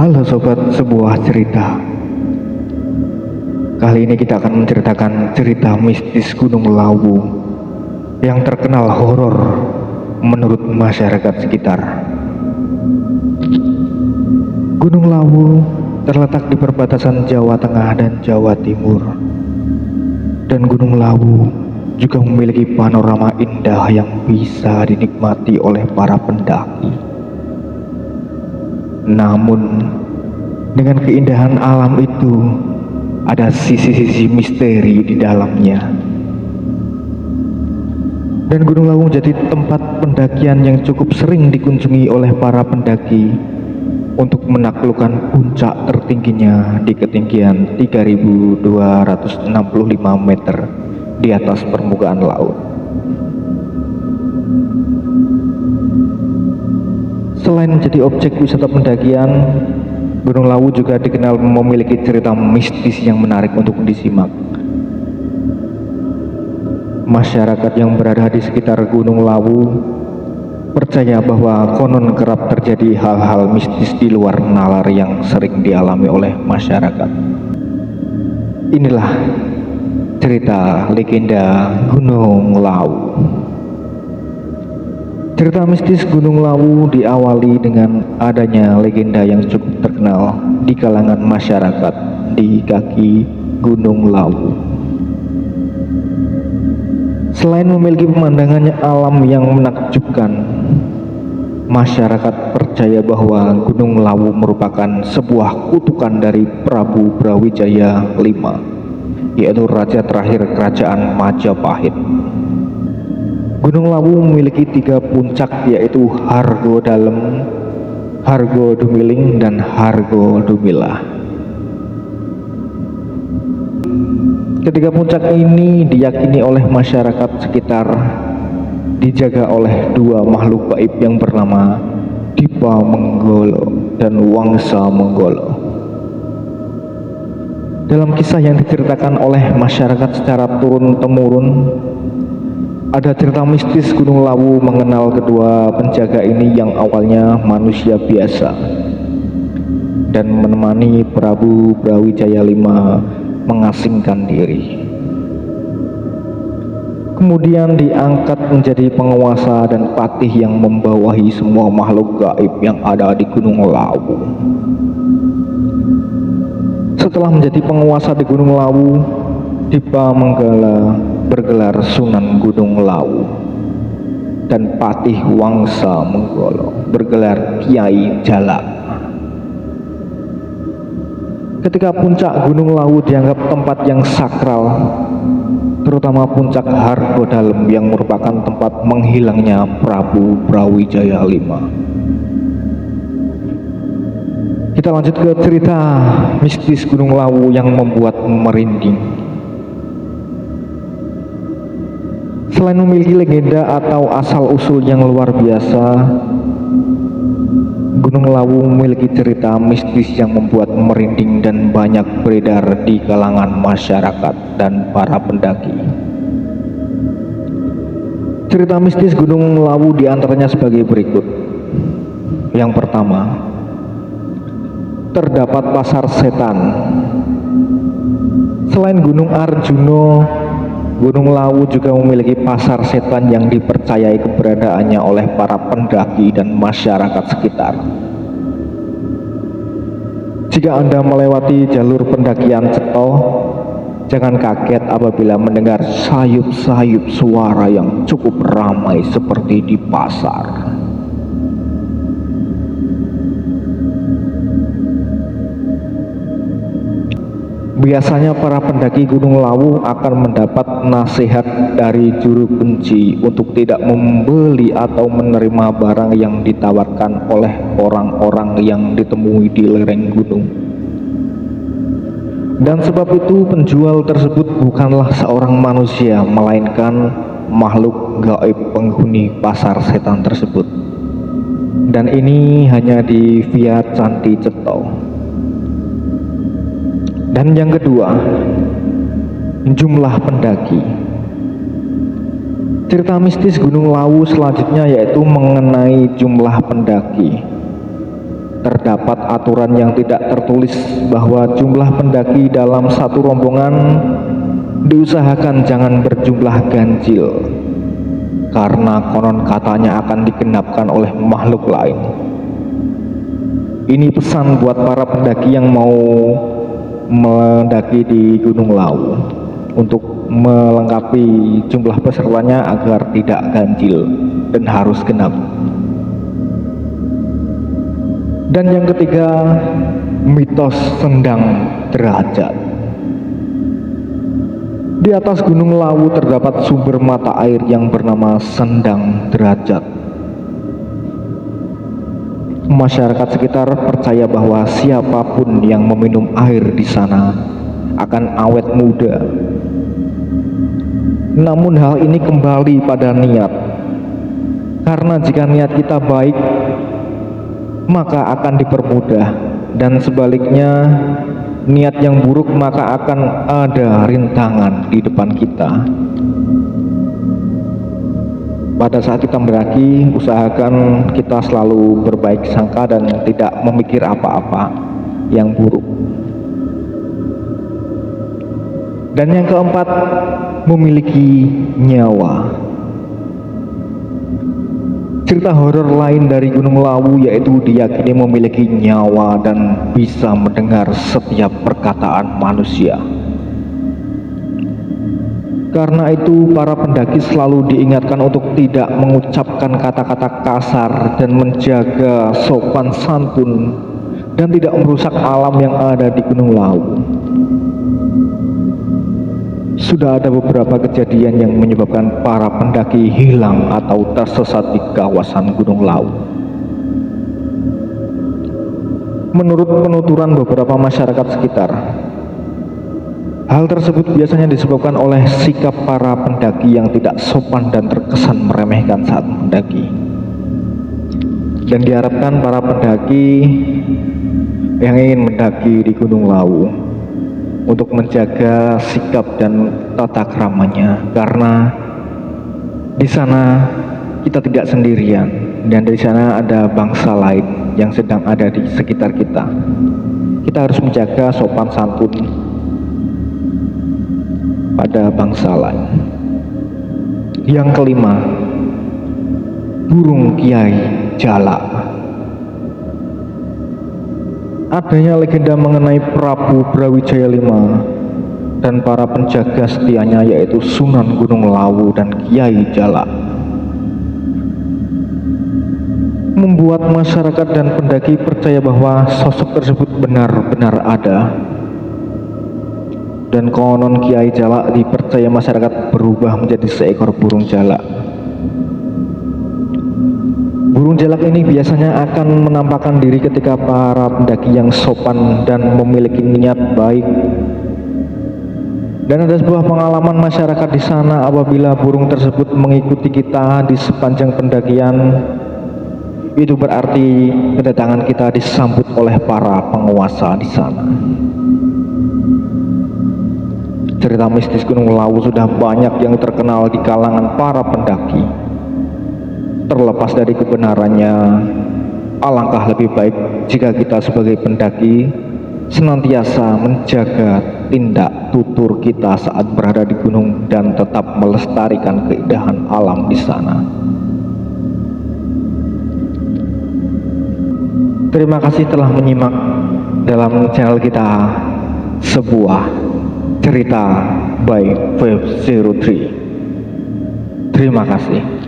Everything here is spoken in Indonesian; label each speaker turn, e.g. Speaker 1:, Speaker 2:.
Speaker 1: Halo sobat sebuah cerita. Kali ini kita akan menceritakan cerita mistis Gunung Lawu yang terkenal horor menurut masyarakat sekitar. Gunung Lawu terletak di perbatasan Jawa Tengah dan Jawa Timur. Dan Gunung Lawu juga memiliki panorama indah yang bisa dinikmati oleh para pendaki. Namun, dengan keindahan alam itu, ada sisi-sisi misteri di dalamnya. Dan Gunung Lawu menjadi tempat pendakian yang cukup sering dikunjungi oleh para pendaki untuk menaklukkan puncak tertingginya di ketinggian 3.265 meter di atas permukaan laut. Selain menjadi objek wisata pendakian, Gunung Lawu juga dikenal memiliki cerita mistis yang menarik untuk disimak. Masyarakat yang berada di sekitar Gunung Lawu percaya bahwa konon kerap terjadi hal-hal mistis di luar nalar yang sering dialami oleh masyarakat. Inilah cerita legenda Gunung Lawu. Cerita mistis Gunung Lawu diawali dengan adanya legenda yang cukup terkenal di kalangan masyarakat di kaki Gunung Lawu. Selain memiliki pemandangannya alam yang menakjubkan, masyarakat percaya bahwa Gunung Lawu merupakan sebuah kutukan dari Prabu Brawijaya V, yaitu raja terakhir kerajaan Majapahit. Gunung Lawu memiliki 3 puncak, yaitu Hargo Dalem, Hargo Dumiling, dan Hargo Dumilah. Ketiga puncak ini diyakini oleh masyarakat sekitar dijaga oleh 2 makhluk gaib yang bernama Dipa Menggolo dan Wangsa Menggolo. Dalam kisah yang diceritakan oleh masyarakat secara turun-temurun, ada cerita mistis Gunung Lawu mengenal kedua penjaga ini yang awalnya manusia biasa dan menemani Prabu Brawijaya V mengasingkan diri. Kemudian diangkat menjadi penguasa dan patih yang membawahi semua makhluk gaib yang ada di Gunung Lawu. Setelah menjadi penguasa di Gunung Lawu, Dipa Menggala bergelar Sunan Gunung Lawu dan Patih Wangsa Menggolo bergelar Kiai Jalak. Ketika puncak Gunung Lawu dianggap tempat yang sakral, terutama puncak Hargo Dalem yang merupakan tempat menghilangnya Prabu Brawijaya V. Kita lanjut ke cerita mistis Gunung Lawu yang membuat merinding. Selain memiliki legenda atau asal-usul yang luar biasa, Gunung Lawu memiliki cerita mistis yang membuat merinding dan banyak beredar di kalangan masyarakat dan para pendaki. Cerita mistis Gunung Lawu diantaranya sebagai berikut. Yang pertama, terdapat pasar setan. Selain Gunung Arjuno, Gunung Lawu juga memiliki pasar setan yang dipercayai keberadaannya oleh para pendaki dan masyarakat sekitar. Jika Anda melewati jalur pendakian Ceto, jangan kaget apabila mendengar sayup-sayup suara yang cukup ramai seperti di pasar. Biasanya para pendaki Gunung Lawu akan mendapat nasihat dari juru kunci untuk tidak membeli atau menerima barang yang ditawarkan oleh orang-orang yang ditemui di lereng gunung. Dan sebab itu penjual tersebut bukanlah seorang manusia, melainkan makhluk gaib penghuni pasar setan tersebut. Dan ini hanya di Via Candi Ceto. Dan yang kedua, jumlah pendaki. Cerita mistis Gunung Lawu selanjutnya yaitu mengenai jumlah pendaki. terdapat aturan yang tidak tertulis bahwa jumlah pendaki dalam satu rombongan diusahakan jangan berjumlah ganjil, karena konon katanya akan digenapkan oleh makhluk lain. Ini pesan buat para pendaki yang mau mendaki di Gunung Lawu untuk melengkapi jumlah pesertanya agar tidak ganjil dan harus genap. Dan yang ketiga, mitos sendang derajat. Di atas Gunung Lawu terdapat sumber mata air yang bernama Sendang Derajat. Masyarakat sekitar percaya bahwa siapapun yang meminum air di sana akan awet muda. Namun hal ini kembali pada niat. Karena jika niat kita baik, maka akan dipermudah, dan sebaliknya niat yang buruk maka akan ada rintangan di depan kita. Pada saat kita mendaki, usahakan kita selalu berbaik sangka dan tidak memikir apa-apa yang buruk. Dan yang keempat, memiliki nyawa. Cerita horor lain dari Gunung Lawu yaitu diyakini memiliki nyawa dan bisa mendengar setiap perkataan manusia. Karena itu para pendaki selalu diingatkan untuk tidak mengucapkan kata-kata kasar dan menjaga sopan santun dan tidak merusak alam yang ada di Gunung Lawu. Sudah ada beberapa kejadian yang menyebabkan para pendaki hilang atau tersesat di kawasan Gunung Lawu. Menurut penuturan beberapa masyarakat sekitar, hal tersebut biasanya disebabkan oleh sikap para pendaki yang tidak sopan dan terkesan meremehkan saat mendaki. Dan diharapkan para pendaki yang ingin mendaki di Gunung Lawu untuk menjaga sikap dan tata keramanya, karena di sana kita tidak sendirian dan di sana ada bangsa lain yang sedang ada di sekitar kita. Kita harus menjaga sopan santun pada bangsa lain. Yang kelima, burung Kiai Jalak. Adanya legenda mengenai Prabu Brawijaya V dan para penjaga setianya yaitu Sunan Gunung Lawu dan Kiai Jalak, membuat masyarakat dan pendaki percaya bahwa sosok tersebut benar-benar ada. Dan konon Kiai Jalak dipercaya masyarakat berubah menjadi seekor burung jalak. Burung jalak ini biasanya akan menampakkan diri ketika para pendaki yang sopan dan memiliki niat baik. Dan ada sebuah pengalaman masyarakat di sana, apabila burung tersebut mengikuti kita di sepanjang pendakian, itu berarti kedatangan kita disambut oleh para penguasa di sana. Cerita mistis Gunung Lawu sudah banyak yang terkenal di kalangan para pendaki. Terlepas dari kebenarannya, alangkah lebih baik jika kita sebagai pendaki senantiasa menjaga tindak tutur kita saat berada di gunung dan tetap melestarikan keindahan alam di sana. Terima kasih telah menyimak dalam channel kita Sebuah Cerita by Web03. Terima kasih.